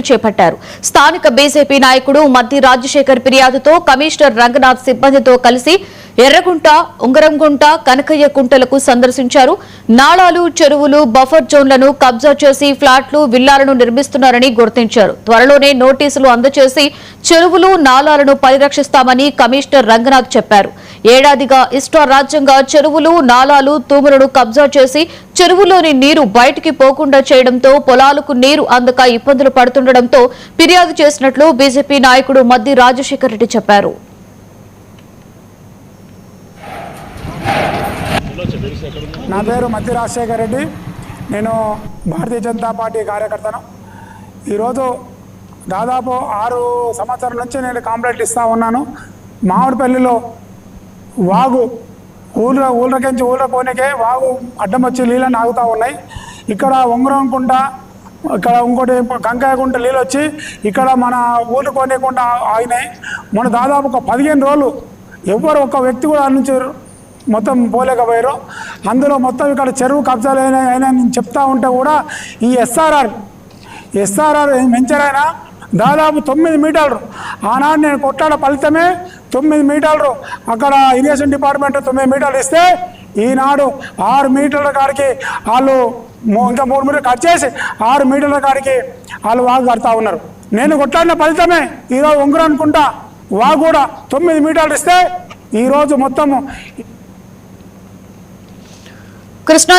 చేపట్టారు. స్థానిక బీజేపీ నాయకుడు మద్ది రాజశేఖర్ ఫిర్యాదుతో కమిషనర్ రంగనాథ్ సిబ్బందితో కలిసి ఎర్రగుంట, ఉంగరంగుంట, కనకయ్య కుంటలకు సందర్శించారు. నాళాలు, చెరువులు, బఫర్ జోన్లను కబ్జా చేసి ఫ్లాట్లు, విల్లాలను నిర్మిస్తున్నారని గుర్తించారు. త్వరలోనే నోటీసులు అందజేసి చెరువులు, నాళాలను పరిరక్షిస్తామని కమిషనర్ రంగనాథ్ చెప్పారు. ఏడాదిగా ఇష్టారాజ్యంగా చెరువులు, నాళాలు, తూములను కబ్జా చేసి చెరువులోని నీరు బయటికి పోకుండా చేయడంతో పొలాలకు నీరు అందక ఇబ్బందులు పడుతుండటంతో ఫిర్యాదు చేసినట్లు బీజేపీ నాయకుడు మద్ది రాజశేఖర్ రెడ్డి చెప్పారు. నా పేరు మద్ది రాజశేఖర్ రెడ్డి. నేను భారతీయ జనతా పార్టీ కార్యకర్తను. ఈరోజు దాదాపు 6 సంవత్సరాల నుంచి నేను కంప్లైంట్ ఇస్తూ ఉన్నాను. మామిడిపల్లిలో వాగు ఊళ్ళకించి పోనీకే వాగు అడ్డం వచ్చి నీళ్ళని ఆగుతూ ఉన్నాయి. ఇక్కడ ఉంగరంకుంట, ఇక్కడ ఇంకోటి కంకాయకుంట నీళ్ళు వచ్చి ఇక్కడ మన ఊళ్ళు కొనేకుండా ఆగినాయి. మన దాదాపు ఒక 15 రోజులు ఎవ్వరు ఒక్క వ్యక్తి కూడా నుంచి మొత్తం పోలేకపోయారు. అందులో మొత్తం ఇక్కడ చెరువు కబ్జాలు అయినా చెప్తా ఉంటే కూడా ఈ ఎస్ఆర్ఆర్ వెంచర్ అయినా దాదాపు 9 మీటర్లు ఆనాడు నేను కొట్లాడ ఫలితమే 9 మీటర్లు అక్కడ ఇరిగేషన్ డిపార్ట్మెంట్ 9 మీటర్లు ఇస్తే ఈనాడు 6 మీటర్ల కాడికి వాళ్ళు ఇంకా 3 మీటర్లు కట్ చేసి 6 మీటర్ల కాడికి వాళ్ళు వాగు కడతా ఉన్నారు. నేను కొట్లాడిన ఫలితమే ఈరోజు ఉంగరం అనుకుంటా వాగు కూడా 9 మీటర్లు ఇస్తే ఈరోజు మొత్తము కృష్ణా